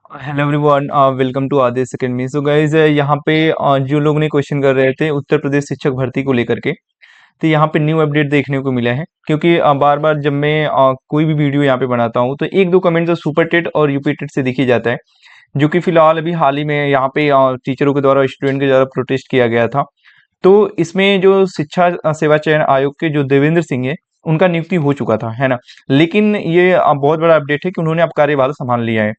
Hello everyone, welcome to Aditya academy. So guys, यहाँ पे जो लोग ने क्वेश्चन कर रहे थे उत्तर प्रदेश शिक्षक भर्ती को लेकर के, तो यहाँ पे न्यू अपडेट देखने को मिला है। क्योंकि बार बार जब मैं कोई भी वीडियो यहाँ पे बनाता हूँ तो एक दो कमेंट तो सुपर टेट और यूपी टेट से दिख ही जाता है, जो कि फिलहाल अभी हाल ही में यहाँ पे टीचरों के द्वारा स्टूडेंट के द्वारा प्रोटेस्ट किया गया था। तो इसमें जो शिक्षा सेवा चयन आयोग के जो देवेंद्र सिंह है, उनका नियुक्ति हो चुका था, है ना। लेकिन ये बहुत बड़ा अपडेट है कि उन्होंने अब कार्यभार संभाल लिया है।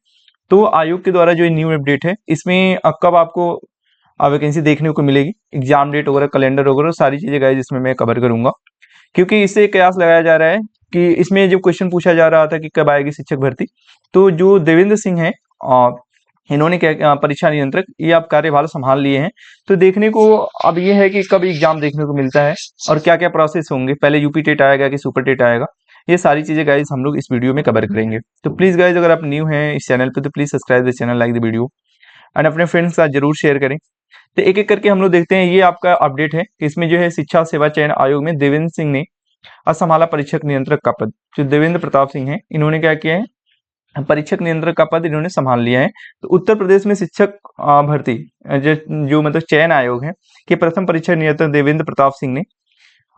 तो आयोग के द्वारा जो ये न्यू अपडेट है, इसमें कब आपको वैकेंसी देखने को मिलेगी, एग्जाम डेट वगैरह, कैलेंडर वगैरह, सारी चीजें गाइस इसमें मैं कवर करूंगा। क्योंकि इससे कयास लगाया जा रहा है कि इसमें जो क्वेश्चन पूछा जा रहा था कि कब आएगी शिक्षक भर्ती, तो जो देवेंद्र सिंह है, इन्होंने क्या परीक्षा नियंत्रक, ये अब कार्यभार संभाल लिए हैं। तो देखने को अब ये है कि कब एग्जाम देखने को मिलता है और क्या क्या प्रोसेस होंगे, पहले यूपी टेट आएगा कि सुपर टेट आएगा, ये सारी चीजें गाइज हम लोग इस वीडियो में कवर करेंगे। तो प्लीज गाइज, अगर आप न्यू हैं इस चैनल पे तो please subscribe the channel, like the video and अपने फ्रेंड्स के साथ जरूर शेयर करें। तो एक एक करके हम लोग देखते हैं। ये आपका अपडेट है कि इसमें जो है शिक्षा सेवा चयन आयोग में देवेंद्र सिंह ने असंभाला परीक्षक नियंत्रक का पद। जो देवेंद्र प्रताप सिंह है, इन्होंने क्या किया है, परीक्षक नियंत्रक का पद इन्होंने संभाल लिया है। तो उत्तर प्रदेश में शिक्षक भर्ती जो मतलब चयन आयोग है कि प्रथम परीक्षक नियंत्रक देवेंद्र प्रताप सिंह ने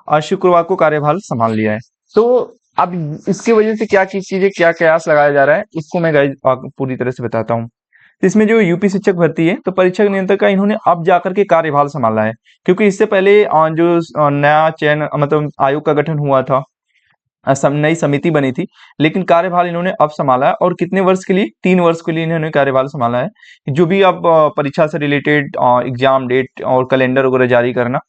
आज शुक्रवार को कार्यभार संभाल लिया है। तो अब इसकी वजह से क्या की चीजें, क्या कयास लगाया जा रहा है, इसको मैं गाइस पूरी तरह से बताता हूँ। तो इसमें जो यूपी शिक्षक भर्ती है, तो परीक्षक नियंत्रक का इन्होंने अब जाकर के कार्यभार संभाला है। क्योंकि इससे पहले जो नया चयन मतलब आयोग का गठन हुआ था, नई समिति बनी थी, लेकिन कार्यभार इन्होंने अब संभाला है। और कितने वर्ष के लिए, 3 वर्ष के लिए इन्होंने कार्यभार संभाला है। जो भी अब परीक्षा से रिलेटेड एग्जाम डेट और कैलेंडर वगैरह जारी करना,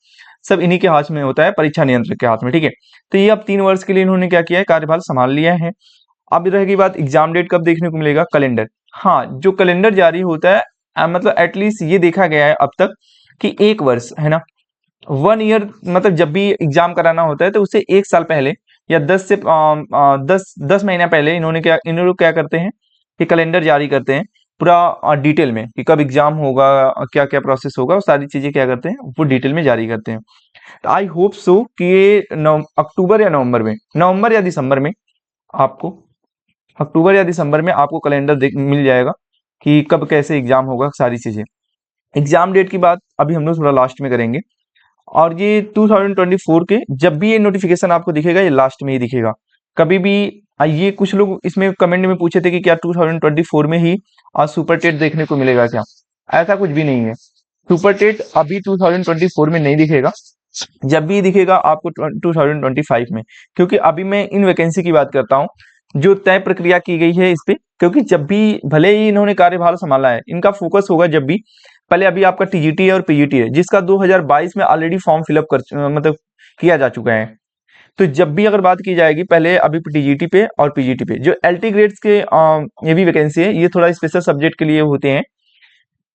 सब इन्हीं के हाथ में होता है, परीक्षा नियंत्रक के हाथ में, ठीक है। तो ये अब 3 वर्ष के लिए इन्होंने क्या किया है, कार्यभार संभाल लिया है। अब रहेगी बात एग्जाम डेट कब देखने को मिलेगा, कैलेंडर। हाँ, जो कैलेंडर जारी होता है, मतलब एटलीस्ट ये देखा गया है अब तक कि 1 वर्ष, है ना, 1 ईयर, मतलब जब भी एग्जाम कराना होता है तो उससे 1 साल पहले या 10 महीना पहले इन लोग क्या करते हैं कि कैलेंडर जारी करते हैं पूरा डिटेल में, कि कब एग्जाम होगा, क्या क्या प्रोसेस होगा, वो सारी चीजें क्या करते हैं, वो डिटेल में जारी करते हैं। तो आई होप सो कि ये अक्टूबर या नवंबर में, नवंबर या दिसंबर में आपको, अक्टूबर या दिसंबर में आपको कैलेंडर मिल जाएगा कि कब कैसे एग्जाम होगा, सारी चीजें। एग्जाम डेट की बात अभी हम लोग थोड़ा लास्ट में करेंगे। और ये 2024 के जब भी ये नोटिफिकेशन आपको दिखेगा, ये लास्ट में ही दिखेगा कभी भी। ये कुछ लोग इसमें कमेंट में पूछे थे कि क्या 2024 में ही आज सुपर टेट देखने को मिलेगा क्या। ऐसा कुछ भी नहीं है, सुपर टेट अभी 2024 में नहीं दिखेगा। जब भी दिखेगा आपको 2025 में। क्योंकि अभी मैं इन वैकेंसी की बात करता हूँ जो तय प्रक्रिया की गई है इस पे। क्योंकि जब भी भले ही इन्होंने कार्यभार संभाला है, इनका फोकस होगा जब भी, पहले अभी आपका टीजीटी है और पीजीटी है, जिसका 2022 में ऑलरेडी फॉर्म फिलअप मतलब किया जा चुका है। तो जब भी अगर बात की जाएगी, पहले अभी टीजीटी पे और पीजीटी पे, जो एलटी ग्रेड्स के ये भी वैकेंसी है, ये थोड़ा स्पेशल सब्जेक्ट के लिए होते हैं।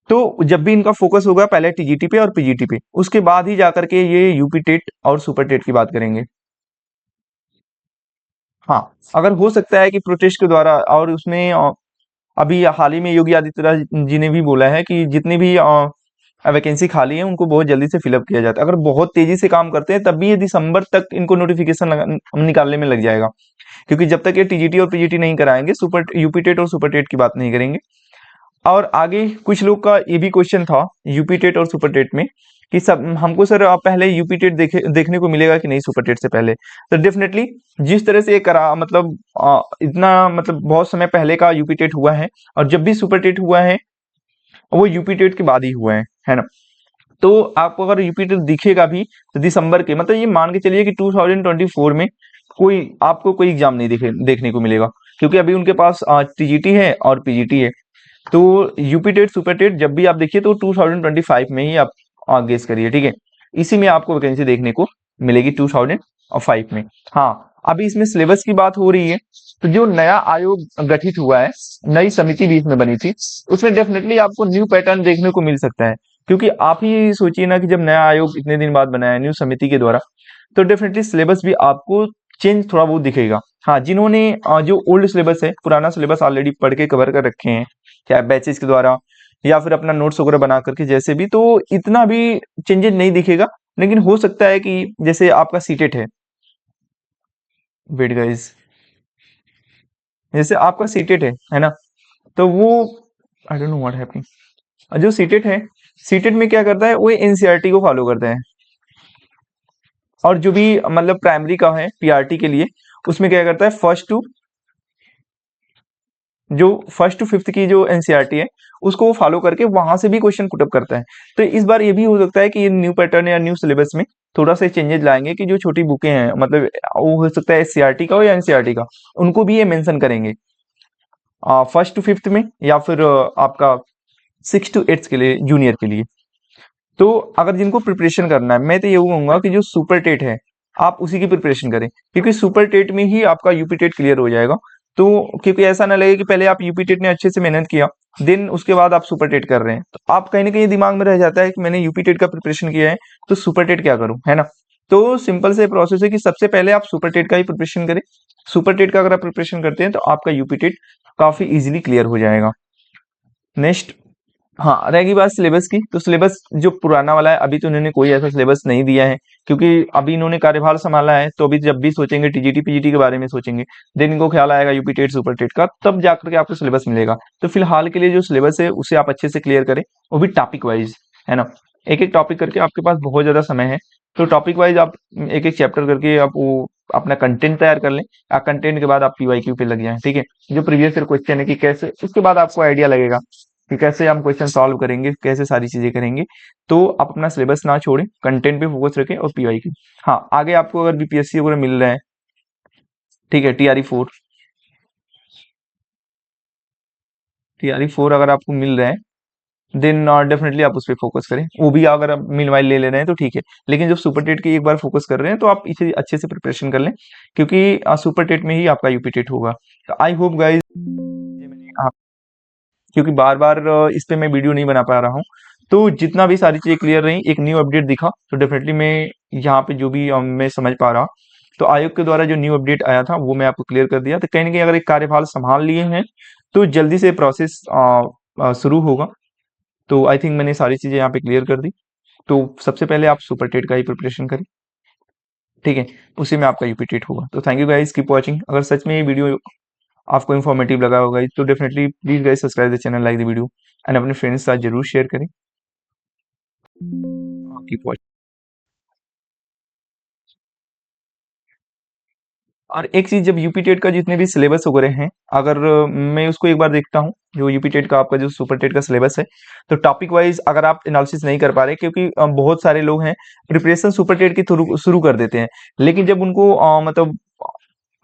तो जब भी इनका फोकस होगा पहले टीजीटी पे और पीजीटी पे, उसके बाद ही जाकर के ये यूपी टेट और सुपर टेट की बात करेंगे। हाँ, अगर हो सकता है कि प्रोटेस्ट के द्वारा, और उसमें अभी हाल ही में योगी आदित्यनाथ जी ने भी बोला है कि जितनी भी वैकेंसी खाली है उनको बहुत जल्दी से फिलअप किया जाता है। अगर बहुत तेजी से काम करते हैं तब भी ये दिसंबर तक इनको नोटिफिकेशन निकालने में लग जाएगा। क्योंकि जब तक ये टीजीटी और पीजीटी नहीं कराएंगे, सुपर यूपी टेट और सुपर टेट की बात नहीं करेंगे। और आगे कुछ लोग का ये भी क्वेश्चन था यूपी टेट और सुपर टेट में कि सब हमको सर पहले यूपी टेट देखने को मिलेगा कि नहीं सुपर टेट से पहले। तो डेफिनेटली जिस तरह से ये करा, मतलब इतना मतलब बहुत समय पहले का यूपी टेट हुआ है, और जब भी सुपर टेट हुआ है वो यूपी टेट के बाद ही हुआ है ना। तो आपको अगर यूपी टेट दिखेगा भी तो दिसंबर के, मतलब ये मान के चलिए कि 2024 में कोई आपको कोई एग्जाम नहीं देखने को मिलेगा। क्योंकि अभी उनके पास टीजीटी है और पीजीटी है। तो यूपी टेट सुपर टेट जब भी आप देखिए तो 2025 में ही आप गेस करिए, ठीक है। इसी में आपको वैकेंसी देखने को मिलेगी 2005 में। हाँ, अभी इसमें सिलेबस की बात हो रही है। तो जो नया आयोग गठित हुआ है, नई समिति भी इसमें बनी थी, उसमें डेफिनेटली आपको न्यू पैटर्न देखने को मिल सकता है। क्योंकि आप ही सोचिए ना कि जब नया आयोग इतने दिन बाद बनाया न्यू समिति के द्वारा, तो डेफिनेटली सिलेबस भी आपको चेंज थोड़ा बहुत दिखेगा। हाँ, जिन्होंने जो ओल्ड सिलेबस है, पुराना सिलेबस ऑलरेडी पढ़ के कवर कर रखे हैं, चाहे बैचेस के द्वारा या फिर अपना नोट्स वगैरह बना करके, जैसे भी, तो इतना भी चेंजेस नहीं दिखेगा। लेकिन हो सकता है कि जैसे आपका सीटेट वेट गाइस, जैसे आपका सीटेट है ना, तो वो I don't know what happening. जो सीटेट है, सीटेट में क्या करता है, वो एनसीईआरटी को फॉलो करता है। और जो भी मतलब प्राइमरी का है पीआरटी के लिए, उसमें क्या करता है, फर्स्ट टू फिफ्थ की जो एनसीईआरटी है उसको वो फॉलो करके वहां से भी क्वेश्चन पुटअप करता है। तो इस बार ये भी हो सकता है कि ये न्यू पैटर्न या न्यू सिलेबस में थोड़ा सा चेंजेस लाएंगे कि जो छोटी बुकें हैं, मतलब वो हो सकता है एससीईआरटी का हो या एनसीईआरटी का, उनको भी ये मेंशन करेंगे फर्स्ट टू फिफ्थ में, या फिर आपका सिक्स टू एट्थ के लिए, जूनियर के लिए। तो अगर जिनको प्रिपरेशन करना है, मैं तो ये कहूंगा कि जो सुपर टेट है आप उसी की प्रिपरेशन करें, क्योंकि सुपर टेट में ही आपका यूपी टेट क्लियर हो जाएगा। तो क्योंकि ऐसा ना लगे कि पहले आप यूपी टेट ने अच्छे से मेहनत किया, देन उसके बाद आप सुपर टेट कर रहे हैं, तो आप कहीं ना कहीं दिमाग में रह जाता है कि मैंने यूपी टेट का प्रिपरेशन किया है, तो सुपर टेट क्या करूं, है ना। तो सिंपल से प्रोसेस है कि सबसे पहले आप सुपर टेट का ही प्रिपरेशन करें। सुपर टेट का अगर आप प्रिपरेशन करते हैं तो आपका यूपी टेट काफी इजीली क्लियर हो जाएगा। नेक्स्ट, हाँ, रहेगी बात सिलेबस की, तो सिलेबस जो पुराना वाला है, अभी तो उन्होंने कोई ऐसा सिलेबस नहीं दिया है, क्योंकि अभी इन्होंने कार्यभार संभाला है, तो अभी जब भी सोचेंगे टीजीटी पीजीटी के बारे में सोचेंगे, देन इनको ख्याल आएगा यूपी टेट सुपर टेट का, तब जाकर के आपको सिलेबस मिलेगा। तो फिलहाल के लिए जो सिलेबस है उसे आप अच्छे से क्लियर करें, वो भी टॉपिक वाइज, है ना। एक एक टॉपिक करके, आपके पास बहुत ज्यादा समय है, तो टॉपिक वाइज आप एक एक चैप्टर करके आप वो अपना कंटेंट तैयार कर लें। कंटेंट के बाद आप पीवाईक्यू पे लग जाएं, ठीक है। जो प्रीवियस ईयर क्वेश्चन है कि कैसे, उसके बाद आपको आइडिया लगेगा कि कैसे हम क्वेश्चन सॉल्व करेंगे, कैसे सारी चीजें करेंगे। तो आप अपना सिलेबस ना छोड़ें, कंटेंट पे फोकस रखें और पीवाईक्यू। हाँ, आगे आपको अगर बीपीएससी वगैरह मिल रहा है, ठीक है, टीआरई 4 अगर आपको मिल रहा है, देन डेफिनेटली आप उस पर फोकस करें। वो भी अगर आप मीनवाइल ले रहे हैं तो ठीक है, लेकिन जब सुपर टेट की एक बार फोकस कर रहे हैं तो आप इसे अच्छे से प्रिपरेशन कर लें, क्योंकि सुपर टेट में ही आपका यूपी टेट होगा। तो आई होप गाइज, क्योंकि बार बार इस पे मैं वीडियो नहीं बना पा रहा हूँ, तो जितना भी सारी चीजें क्लियर रही, एक न्यू अपडेट दिखा, तो डेफिनेटली मैं यहाँ पे जो भी मैं समझ पा रहा, तो आयोग के द्वारा जो न्यू अपडेट आया था वो मैं आपको क्लियर कर दिया। तो कहीं ना कहीं अगर एक कार्यभार संभाल लिए हैं तो जल्दी से प्रोसेस शुरू होगा। तो आई थिंक मैंने सारी चीजें यहाँ पे क्लियर कर दी। तो सबसे पहले आप सुपर टेट का ही प्रिपरेशन करें, ठीक है, उसी में आपका यूपी टेट होगा। तो thank you guys, keep watching. अगर सच में ये वीडियो आपको इन्फॉर्मेटिव लगा होगा तो definitely please guys subscribe the channel, like the video and अपने फ्रेंड्स के साथ जरूर शेयर करें। Keep watching. और एक चीज, जब यूपी टेट का जितने भी सिलेबस वगैरह हैं, अगर मैं उसको एक बार देखता हूँ, जो यूपी टेट का आपका जो सुपर टेट का सिलेबस है, तो टॉपिक वाइज अगर आप एनालिसिस नहीं कर पा रहे, क्योंकि बहुत सारे लोग हैं प्रिपरेशन सुपर टेट की थ्रू शुरू कर देते हैं, लेकिन जब उनको मतलब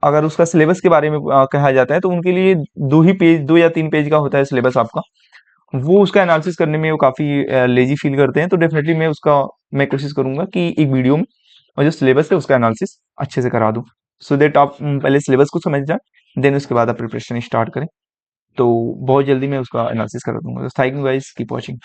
अगर उसका सिलेबस के बारे में कहा जाता है, तो उनके लिए 2 ही पेज, 2 या 3 पेज का होता है सिलेबस आपका, वो उसका एनालिसिस करने में वो काफ़ी लेजी फील करते हैं। तो डेफिनेटली मैं कोशिश करूंगा कि एक वीडियो में और जो सिलेबस है उसका एनालिसिस अच्छे से करा दूं, सो दैट आप पहले सिलेबस को समझ जाए, देन उसके बाद आप प्रिपरेशन स्टार्ट करें। तो बहुत जल्दी मैं उसका एनालिसिस करा दूंगा। तो thank you guys, keep watching.